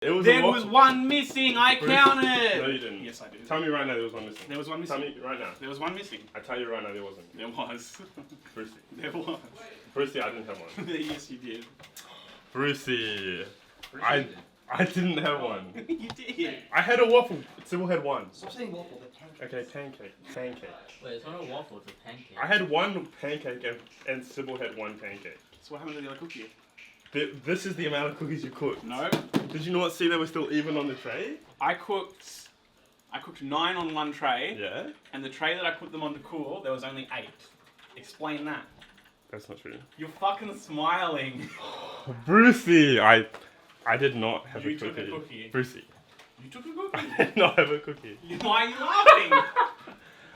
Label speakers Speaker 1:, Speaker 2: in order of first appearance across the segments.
Speaker 1: There was one missing. I counted.
Speaker 2: No, you didn't.
Speaker 1: Yes, I did.
Speaker 2: Tell me right now there was one missing.
Speaker 1: There was one missing.
Speaker 2: Tell me right now.
Speaker 1: There was one missing.
Speaker 2: I tell you right now there wasn't.
Speaker 1: There was.
Speaker 2: Brucey.
Speaker 1: There was.
Speaker 2: Brucey, I didn't have one.
Speaker 1: Yes, you did.
Speaker 2: Brucey. I didn't have one.
Speaker 1: You did.
Speaker 2: I had a waffle. Sybil had one.
Speaker 3: Stop saying waffle, they're pancakes.
Speaker 2: Okay, pancake. Pancake.
Speaker 4: Wait, it's not a waffle, it's a pancake.
Speaker 2: I had one pancake and Sybil had one pancake.
Speaker 1: So what happened to the other cookie?
Speaker 2: This is the amount of cookies you cooked.
Speaker 1: No.
Speaker 2: Did you not see they were still even on the tray?
Speaker 1: I cooked 9 on one tray.
Speaker 2: Yeah.
Speaker 1: And the tray that I put them on to cool, there was only 8. Explain that.
Speaker 2: That's not true.
Speaker 1: You're fucking smiling.
Speaker 2: Brucey, I did not have
Speaker 1: You
Speaker 2: a cookie.
Speaker 1: took a cookie.
Speaker 2: Brucey.
Speaker 1: You took a
Speaker 2: I
Speaker 1: cookie.
Speaker 2: did not have a cookie.
Speaker 1: Why are you laughing?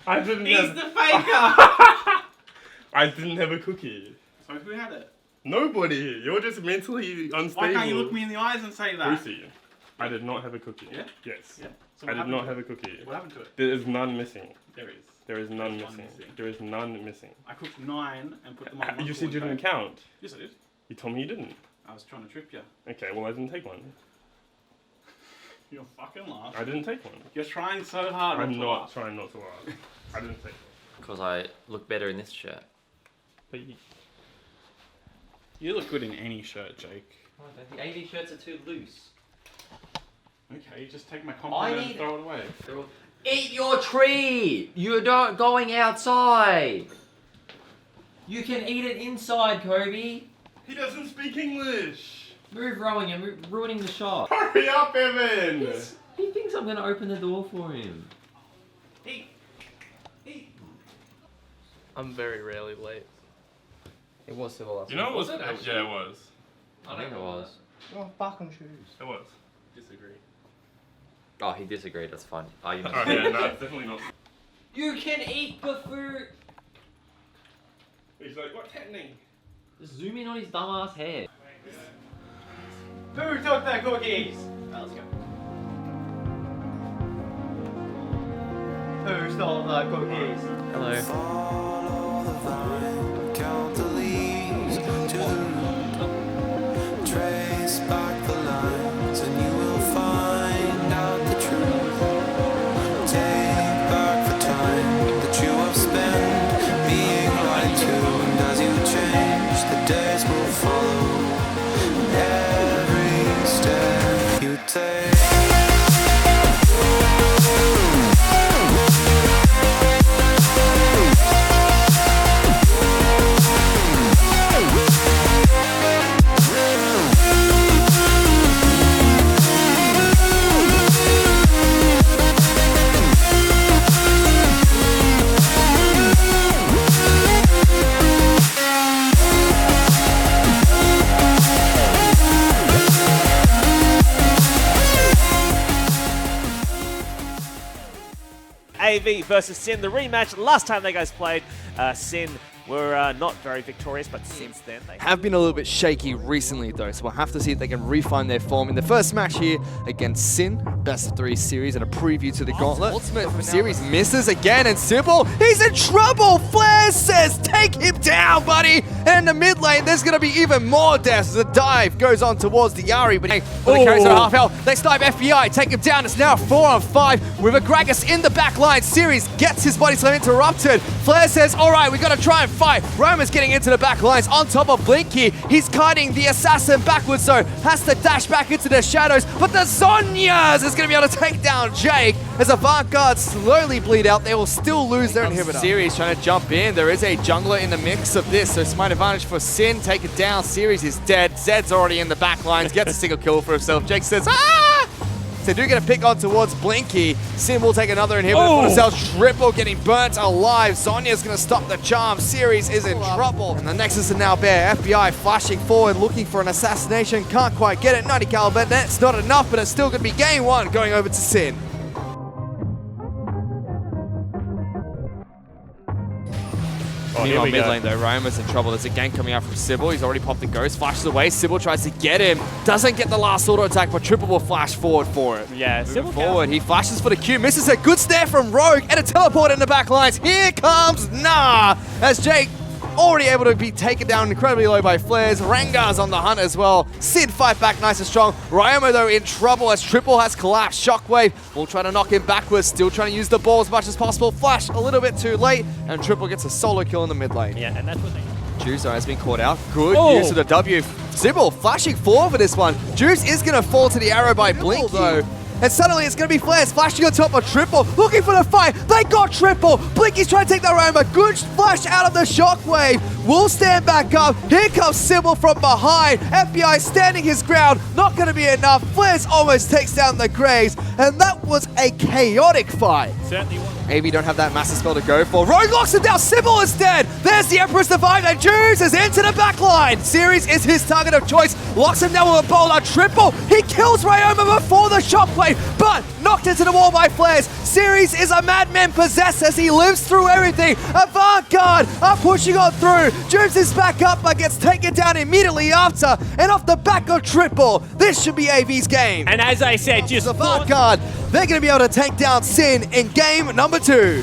Speaker 2: I didn't
Speaker 1: He's
Speaker 2: have...
Speaker 1: the faker.
Speaker 2: I didn't have a cookie.
Speaker 1: So who had it?
Speaker 2: Nobody. You're just mentally unstable.
Speaker 1: Why can't you look me in the eyes and say that?
Speaker 2: Brucey, I did not have a cookie.
Speaker 1: Yeah?
Speaker 2: Yes.
Speaker 1: Yeah. So
Speaker 2: I
Speaker 1: what
Speaker 2: did
Speaker 1: happened
Speaker 2: not
Speaker 1: to
Speaker 2: have
Speaker 1: it?
Speaker 2: a cookie.
Speaker 1: What happened to it?
Speaker 2: There is none missing.
Speaker 1: There is.
Speaker 2: There is none
Speaker 1: There's one
Speaker 2: missing.
Speaker 1: missing.
Speaker 2: There is none missing.
Speaker 1: I cooked 9 and put them on.
Speaker 2: You said you didn't count.
Speaker 1: Yes, I did.
Speaker 2: You told me you didn't.
Speaker 1: I was trying to trip you.
Speaker 2: Okay, well I didn't take one.
Speaker 1: You're fucking laughing.
Speaker 2: I didn't take one.
Speaker 1: You're trying so hard.
Speaker 2: I'm
Speaker 1: to
Speaker 2: not
Speaker 1: laugh.
Speaker 2: trying not to laugh. I didn't take one.
Speaker 4: Because I look better in this shirt.
Speaker 2: But you...
Speaker 1: You look good in any shirt, Jake.
Speaker 4: Oh, the AV shirts are too loose.
Speaker 1: Okay, just take my compliment and throw it away.
Speaker 4: Eat your tree! You're not going outside! You can eat it inside, Kobe!
Speaker 2: He doesn't speak English!
Speaker 4: Move, Rowan, you're ruining the shot.
Speaker 2: Hurry up, Evan!
Speaker 4: He thinks I'm gonna open the door for him.
Speaker 1: Eat! Eat!
Speaker 5: I'm very rarely late.
Speaker 4: It was civil last
Speaker 2: You know it was...
Speaker 1: Was it actually?
Speaker 2: Yeah, it was.
Speaker 4: I think it was.
Speaker 3: Oh, back on shoes.
Speaker 2: It was.
Speaker 1: Disagree.
Speaker 4: Oh, he disagreed, that's fine. Argument.
Speaker 2: Oh yeah, no, it's definitely not.
Speaker 4: You can eat the food!
Speaker 2: He's like, what's happening?
Speaker 4: Just zoom in on his dumbass head.
Speaker 1: Who took the cookies? Let's go.
Speaker 3: Who stole the cookies?
Speaker 4: Hello.
Speaker 6: Follow the vine, count the leaves to the root. Trace back the lines and you will find out the truth. Take back the time that you have spent being right tuned. As you change, the days will follow every step you take.
Speaker 7: AV versus Sin, the rematch. Last time they guys played, Sin were not very victorious, but since then they
Speaker 8: have been a little bit shaky recently though, so we'll have to see if they can refine their form in the first match here against Sin, best of 3 series, and a preview to the Gauntlet. Ultimate series misses again, and Sybil, he's in trouble! Flair says, take him down, buddy! And in the mid lane, there's gonna be even more deaths as the dive goes on towards the Yari, but the carries are half health. They snipe FBI, take him down. It's now 4-on-5 with a Gragas in the back line. Series gets his body slam interrupted. Flair says, all right, we gotta try and fight. Roman's getting into the back lines on top of Blinky. He's kiting the assassin backwards, so has to dash back into the shadows. But the Zhonya's is going to be able to take down Jake. As the Vanguard slowly bleed out, they will still lose their inhibitor. Series trying to jump in. There is a jungler in the mix of this, so smart advantage for Sin. Take it down. Series is dead. Zed's already in the back lines. Gets a single kill for himself. Jake says, ah! So they do get a pick on towards Blinky. Sin will take another inhibitor for themselves. Triple getting burnt alive. Zonya's going to stop the charm. Series is in trouble. And the Nexus are now bare. FBI flashing forward, looking for an assassination. Can't quite get it. 90 caliber. That's not enough, but it's still going to be game 1 going over to Sin. Meanwhile, mid lane though, Roma's in trouble. There's a gank coming out from Sybil. He's already popped the ghost, flashes away. Sybil tries to get him. Doesn't get the last auto attack, but Triple will flash forward for it.
Speaker 7: Yeah, Sybil
Speaker 8: forward. He flashes for the Q, misses a good snare from Rogue, and a teleport in the back lines. Here comes Nah, as Jake already able to be taken down incredibly low by Flares. Rengar's on the hunt as well. Sid fight back nice and strong. Ryomo though in trouble as Triple has collapsed. Shockwave will try to knock him backwards, still trying to use the ball as much as possible. Flash a little bit too late, and Triple gets a solo kill in the mid lane.
Speaker 7: Yeah, and that's what they...
Speaker 8: Juice has been caught out. Good use of the W. Sybil flashing forward for this one. Juice is going to fall to the arrow by Blink though. And suddenly it's going to be Flares flashing on top of Triple, looking for the fight. They got Triple. Blinky's trying to take the Roma. Good flash out of the Shockwave. Will stand back up. Here comes Sybil from behind. FBI standing his ground. Not going to be enough. Flares almost takes down the Graves. And that was a chaotic fight.
Speaker 7: Certainly was.
Speaker 8: Maybe don't have that massive spell to go for. Rogue locks him down. Sybil is dead. There's the Empress Divine. And Juice is into the backline. Series is his target of choice. Locks him down with a bowler. Triple. He kills Ryoma before the Shockwave, but knocked into the wall by Flares. Series is a madman possessed as he lives through everything. Avant-Garde are pushing on through. Juice is back up, but gets taken down immediately after. And off the back of Triple, this should be AV's game.
Speaker 7: And as I said, just
Speaker 8: Avant-Garde, they're going to be able to take down Sin in game number 2.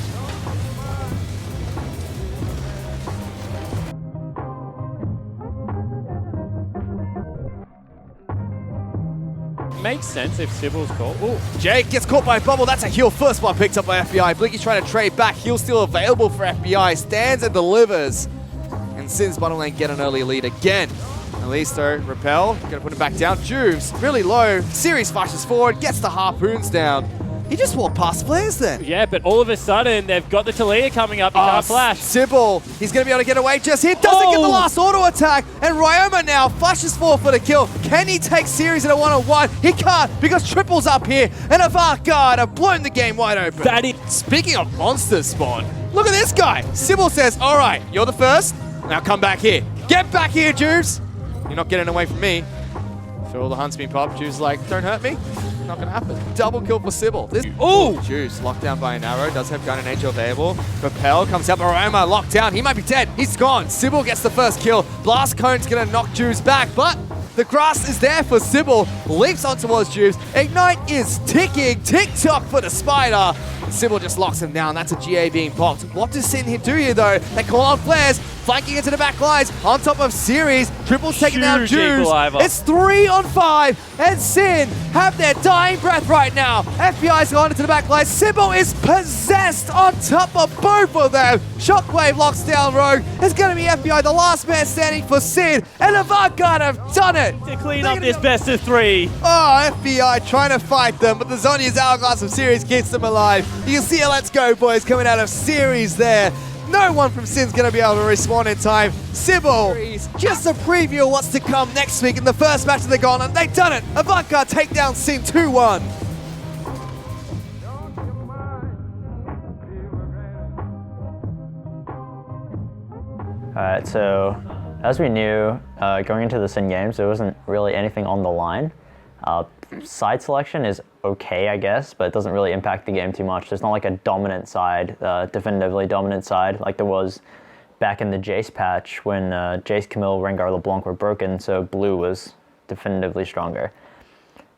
Speaker 5: Makes sense if Sybil's called.
Speaker 8: Ooh, Jake gets caught by a bubble. That's a heal first one picked up by FBI. Blinky's trying to trade back. Heal still available for FBI. Stands and delivers. And Sin's bottom lane get an early lead again. At least though, Repel, gonna put him back down. Juves, really low. Series flashes forward, gets the harpoons down. He just walked past Flares then.
Speaker 5: Yeah, but all of a sudden, they've got the Talia coming up. He can't flash.
Speaker 8: Sybil, he's going to be able to get away just here. Doesn't get the last auto attack. And Ryoma now flashes forward for the kill. Can he take Series in a one-on-one? He can't because Triple's up here. And Avant-Garde have blown the game wide open.
Speaker 5: That is...
Speaker 8: Speaking of monsters spawn, look at this guy. Sybil says, all right, you're the first. Now come back here. Get back here, Juves. You're not getting away from me. So all the hunts been popped. Juves like, don't hurt me. Not gonna happen. Double kill for Sybil. Ooh! Juice locked down by an arrow. Does have gun and angel available. Propel comes up. Aroma locked down. He might be dead. He's gone. Sybil gets the first kill. Blast Cone's gonna knock Juice back, but the grass is there for Sybil. Leaps on towards Juice. Ignite is ticking. Tick-tock for the spider. Sybil just locks him down. That's a GA being popped. What does Sin do here though? They call on Flares. Flanking into the back lines, on top of Series. Triple's taking down Juice. It's 3 on 5, and Sin have their dying breath right now. FBI's gone into the back line. Sybil is possessed on top of both of them. Shockwave locks down Rogue. It's going to be FBI, the last man standing for Sin, and Avant-Garde have done it.
Speaker 7: To clean up this best of 3.
Speaker 8: Oh, FBI trying to fight them, but the Zhonya's hourglass of Series keeps them alive. You can see a Let's Go boys coming out of Series there. No one from Sin's going to be able to respawn in time. Sybil, just a preview of what's to come next week in the first match of the Gauntlet. They've done it. Avant-Garde take down Sin 2-1.
Speaker 9: Alright, so as we knew, going into the Sin games, there wasn't really anything on the line. Side selection is okay, I guess, but it doesn't really impact the game too much. There's not like a dominant side, definitively dominant side, like there was back in the Jace patch when Jace, Camille, Rengar, LeBlanc were broken, so blue was definitively stronger.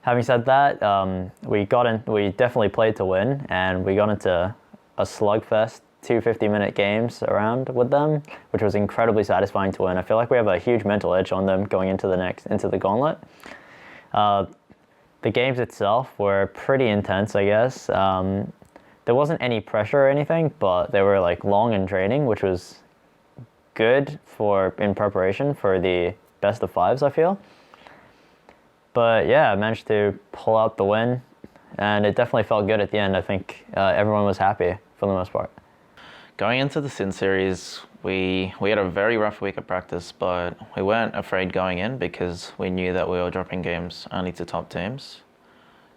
Speaker 9: Having said that, we definitely played to win, and we got into a slugfest, 2 50-minute games around with them, which was incredibly satisfying to win. I feel like we have a huge mental edge on them going into the Gauntlet. The games itself were pretty intense, I guess. There wasn't any pressure or anything, but they were like long and draining, which was good in preparation for the best of 5s, I feel. But yeah, I managed to pull out the win, and it definitely felt good at the end. I think everyone was happy for the most part.
Speaker 10: Going into the Sin series, we had a very rough week of practice, but we weren't afraid going in because we knew that we were dropping games only to top teams.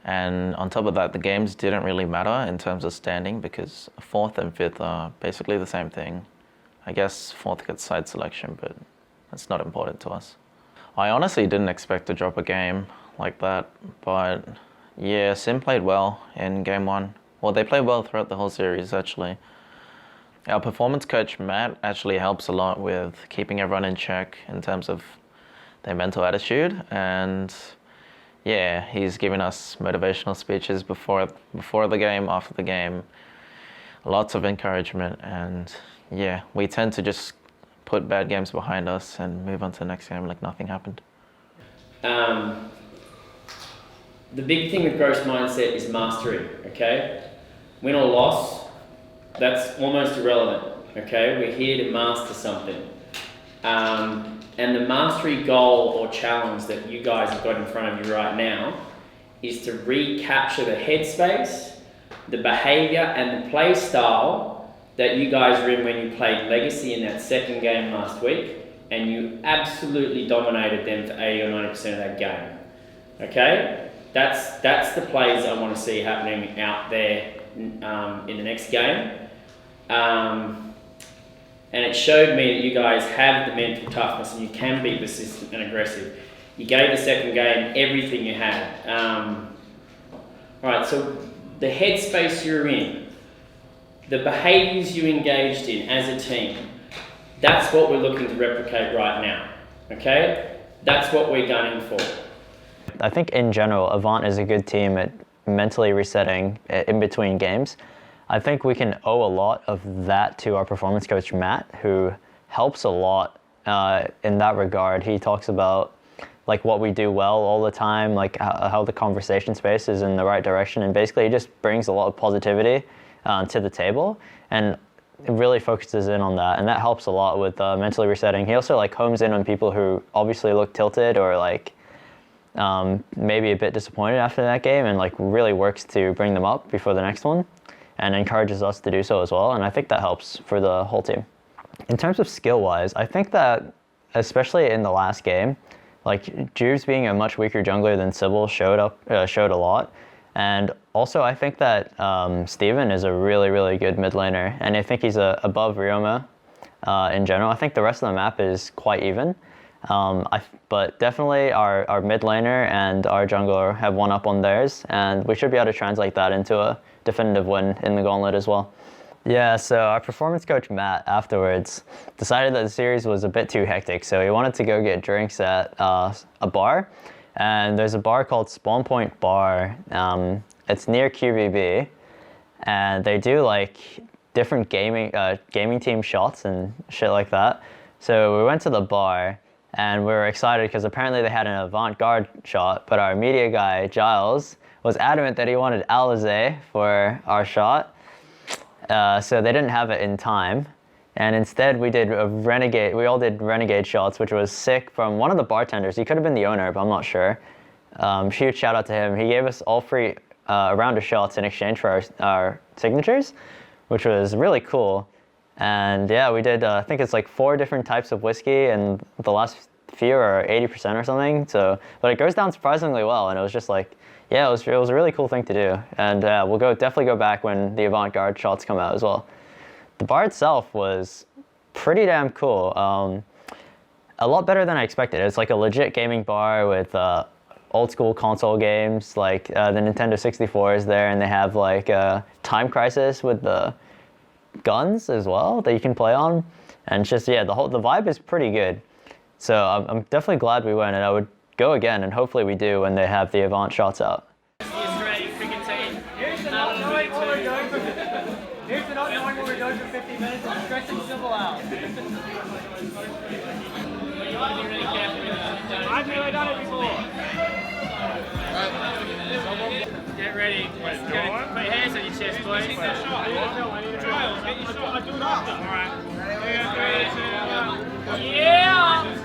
Speaker 10: And on top of that, the games didn't really matter in terms of standing because 4th and 5th are basically the same thing. I guess 4th gets side selection, but that's not important to us. I honestly didn't expect to drop a game like that, but yeah, Sin played well in game 1. Well, they played well throughout the whole series, actually. Our performance coach, Matt, actually helps a lot with keeping everyone in check in terms of their mental attitude. And yeah, he's giving us motivational speeches before the game, after the game. Lots of encouragement. And yeah, we tend to just put bad games behind us and move on to the next game like nothing happened.
Speaker 11: The big thing with growth mindset is mastery, okay? Win or loss, that's almost irrelevant, okay? We're here to master something. And the mastery goal or challenge that you guys have got in front of you right now is to recapture the headspace, the behavior and the play style that you guys were in when you played Legacy in that second game last week, and you absolutely dominated them for 80 or 90% of that game, okay? That's the plays I want to see happening out there in the next game. And it showed me that you guys have the mental toughness and you can be persistent and aggressive. You gave the second game everything you had. Alright, so the headspace you're in, the behaviours you engaged in as a team, that's what we're looking to replicate right now, okay? That's what we're gunning for.
Speaker 9: I think in general, Avant is a good team at mentally resetting in between games. I think we can owe a lot of that to our performance coach, Matt, who helps a lot in that regard. He talks about like what we do well all the time, like how the conversation space is in the right direction, and basically he just brings a lot of positivity to the table, and it really focuses in on that, and that helps a lot with mentally resetting. He also like homes in on people who obviously look tilted or like maybe a bit disappointed after that game, and like really works to bring them up before the next one and encourages us to do so as well, and I think that helps for the whole team. In terms of skill-wise, I think that especially in the last game, like Juves being a much weaker jungler than Sybil showed a lot, and also I think that Steven is a really, really good mid laner, and I think he's above Ryoma in general. I think the rest of the map is quite even. But definitely our mid laner and our jungler have one up on theirs, and we should be able to translate that into a definitive win in the Gauntlet as well. Yeah, so our performance coach Matt afterwards decided that the series was a bit too hectic, so he wanted to go get drinks at a bar, and there's a bar called Spawn Point Bar. It's near QVB, and they do like different gaming team shots and shit like that. So we went to the bar, and we were excited because apparently they had an avant-garde shot, but our media guy, Giles, was adamant that he wanted Alizé for our shot. So they didn't have it in time. And instead we all did Renegade shots, which was sick, from one of the bartenders. He could have been the owner, but I'm not sure. Huge shout out to him. He gave us all free a round of shots in exchange for our signatures, which was really cool. And yeah, we did, I think it's like 4 different types of whiskey, and the last few are 80% or something. So, but it goes down surprisingly well, and it was just like, yeah, it was a really cool thing to do. And we'll definitely go back when the avant-garde shots come out as well. The bar itself was pretty damn cool. A lot better than I expected. It's like a legit gaming bar with old school console games, like the Nintendo 64 is there, and they have like Time Crisis with the guns as well that you can play on, and just the vibe is pretty good. So I'm definitely glad we went, and I would go again, and hopefully we do when they have the Avant shots out.
Speaker 3: Here's the not knowing what we're doing for 50 minutes and stressing Sybil out.
Speaker 5: You want to be really careful with that. I've never done it before. Get ready. Put your hands on your chest, please. Trials, get your shot. I'll do it after. All right. Yeah!